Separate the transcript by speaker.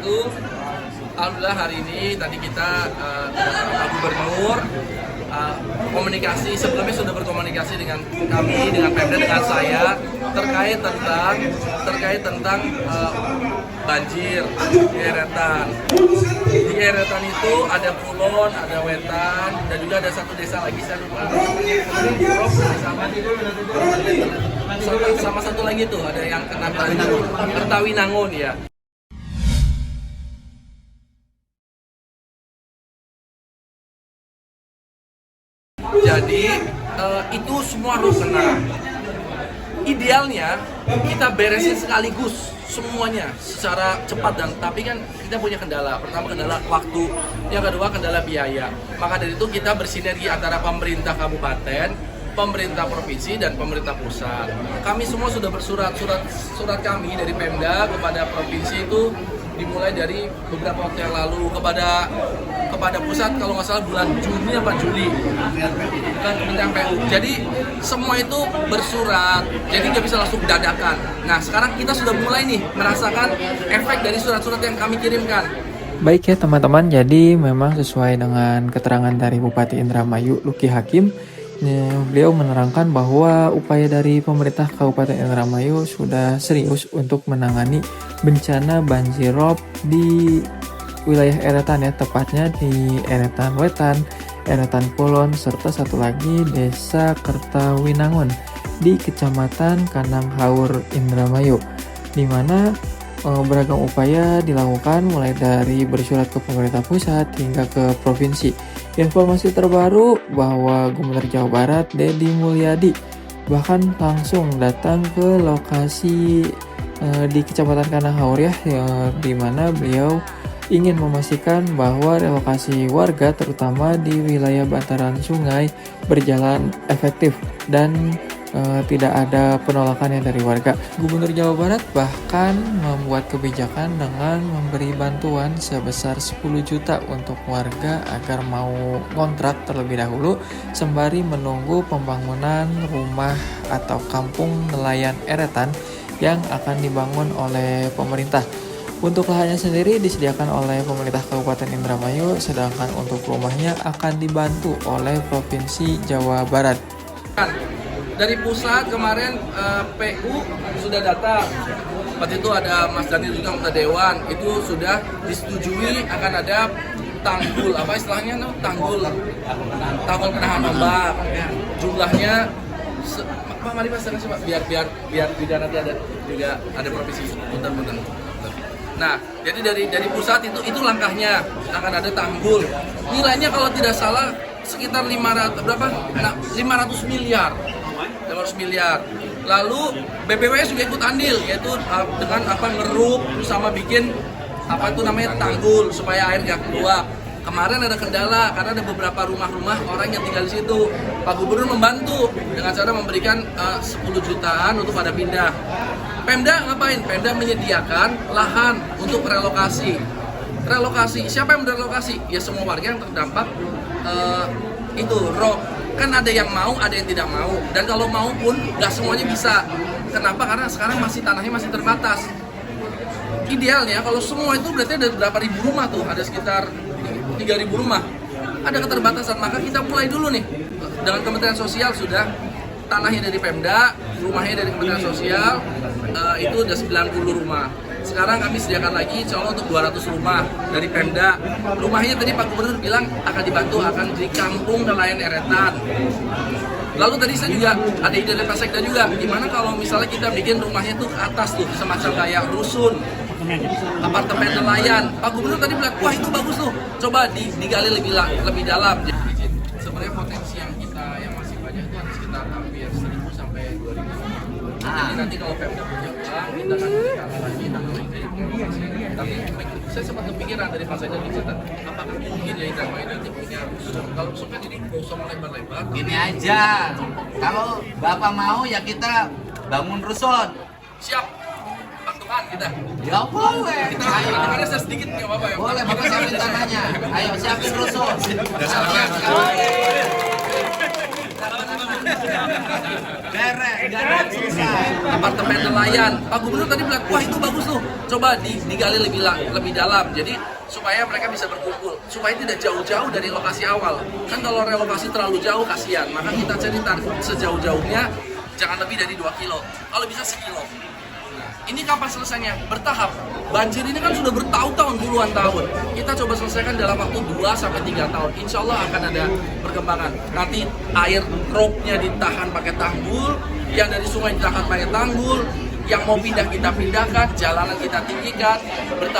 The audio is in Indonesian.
Speaker 1: Itu alhamdulillah hari ini tadi kita Pak Gubernur komunikasi, sebelumnya sudah berkomunikasi dengan kami, dengan Pemda, dengan saya terkait tentang banjir di Eretan. Di Eretan itu ada Kulon, ada Wetan, dan juga ada satu desa lagi saya lupa. Sama satu lagi tuh ada yang kena Kertawinangun ya. Jadi itu semua harus kena. Idealnya kita beresin sekaligus semuanya secara cepat, dan tapi kan kita punya kendala. Pertama kendala waktu, yang kedua kendala biaya. Maka dari itu kita bersinergi antara pemerintah kabupaten, pemerintah provinsi, dan pemerintah pusat. Kami semua sudah bersurat kami dari Pemda kepada provinsi itu dimulai dari beberapa waktu yang lalu kepada pusat, kalau nggak salah bulan Juni apa Juli, dan Kementerian PU. Jadi semua itu bersurat, jadi nggak bisa langsung dadakan. Nah sekarang kita sudah mulai nih merasakan efek dari surat-surat yang kami kirimkan.
Speaker 2: Baik ya teman-teman, jadi memang sesuai dengan keterangan dari Bupati Indramayu Luki Hakim, beliau menerangkan bahwa upaya dari pemerintah Kabupaten Indramayu sudah serius untuk menangani bencana banjirop di wilayah Eretan ya, tepatnya di Eretan Wetan, Eretan Kulon, serta satu lagi Desa Kertawinangun di Kecamatan Kananghaur Indramayu, di mana beragam upaya dilakukan mulai dari bersurat ke pemerintah pusat hingga ke provinsi. Informasi terbaru bahwa Gubernur Jawa Barat Deddy Mulyadi bahkan langsung datang ke lokasi di Kecamatan Kananghaur ya, di mana beliau ingin memastikan bahwa relokasi warga terutama di wilayah bantaran sungai berjalan efektif dan tidak ada penolakannya dari warga. Gubernur Jawa Barat bahkan membuat kebijakan dengan memberi bantuan sebesar 10 juta untuk warga agar mau kontrak terlebih dahulu sembari menunggu pembangunan rumah atau kampung nelayan Eretan yang akan dibangun oleh pemerintah. Untuk lahannya sendiri disediakan oleh pemerintah Kabupaten Indramayu, sedangkan untuk rumahnya akan dibantu oleh Provinsi Jawa Barat.
Speaker 1: Dari pusat kemarin PU sudah datang. Waktu itu ada Mas Daniel juga anggota dewan, itu sudah disetujui akan ada tanggul, apa istilahnya no? Tanggul penahan ombak. Jumlahnya Pak mari Mas kasih Pak, biar juga nanti ada provinsi. Bentar. Nah, jadi dari pusat itu langkahnya akan ada tanggul. Nilainya kalau tidak salah sekitar 500 miliar. Lalu BPWS juga ikut andil, yaitu dengan ngeruk sama bikin tanggul supaya air nggak keluar. Kemarin ada kendala karena ada beberapa rumah-rumah orang yang tinggal di situ. Pak Gubernur membantu dengan cara memberikan 10 jutaan untuk pada pindah. Pemda ngapain? Pemda menyediakan lahan untuk relokasi. Siapa yang merelokasi? Ya semua warga yang terdampak rob. Kan ada yang mau, ada yang tidak mau. Dan kalau mau pun nggak semuanya bisa. Kenapa? Karena sekarang tanahnya masih terbatas. Idealnya kalau semua itu berarti ada berapa ribu rumah tuh, ada sekitar 3.000 rumah. Ada keterbatasan, maka kita mulai dulu nih dengan Kementerian Sosial sudah. Tanahnya dari Pemda, rumahnya dari Kementerian Sosial, itu udah 90 rumah. Sekarang kami sediakan lagi insya Allah untuk 200 rumah dari Pemda. Rumahnya tadi Pak Gubernur bilang akan dibantu, akan di kampung nelayan Eretan. Lalu tadi saya juga ada ide dari Pak Sekda juga, gimana kalau misalnya kita bikin rumahnya tuh ke atas tuh, semacam kayak rusun, apartemen nelayan. Pak Gubernur tadi bilang, wah itu bagus tuh, coba digali lebih dalam. Sebenarnya potensi yang masih banyak itu ada sekitar hampir 1.000 sampai 2.000 rumah. Jadi nanti kalau Pemda punya uang, kita akan lagi tapi saya sempat kepikiran dari Pak Sekda dicatat, apakah mungkin ya Indramayu nanti punya rusun? Kalau rusun kan jadi nggak usah melebar-lebar.
Speaker 3: Gini aja, kalau Bapak mau ya kita bangun rusun.
Speaker 1: Siap, Pak Tuhan kita.
Speaker 3: Ya boleh.
Speaker 1: Kita dengarnya saya sedikit nggak apa-apa ya.
Speaker 3: Boleh, Bapak siapin tanahnya. Ayo siapin rusun. Beres, selesai.
Speaker 1: Apartemen nelayan. Pak Gubernur tadi bilang, wah itu bagus tuh. Coba digali lebih dalam. Jadi supaya mereka bisa berkumpul, supaya tidak jauh-jauh dari lokasi awal. Kan kalau relokasi terlalu jauh kasihan. Maka kita cari target sejauh-jauhnya, jangan lebih dari 2 kilo. Kalau bisa 1 kilo. Ini kapan selesainya? Bertahap. Banjir ini kan sudah bertahun-tahun, puluhan tahun. Kita coba selesaikan dalam waktu 2-3 tahun. Insya Allah akan ada perkembangan. Nanti air ropnya ditahan pakai tanggul, yang dari sungai ditahan pakai tanggul, yang mau pindah kita pindahkan, jalanan kita tinggikan, bertahap.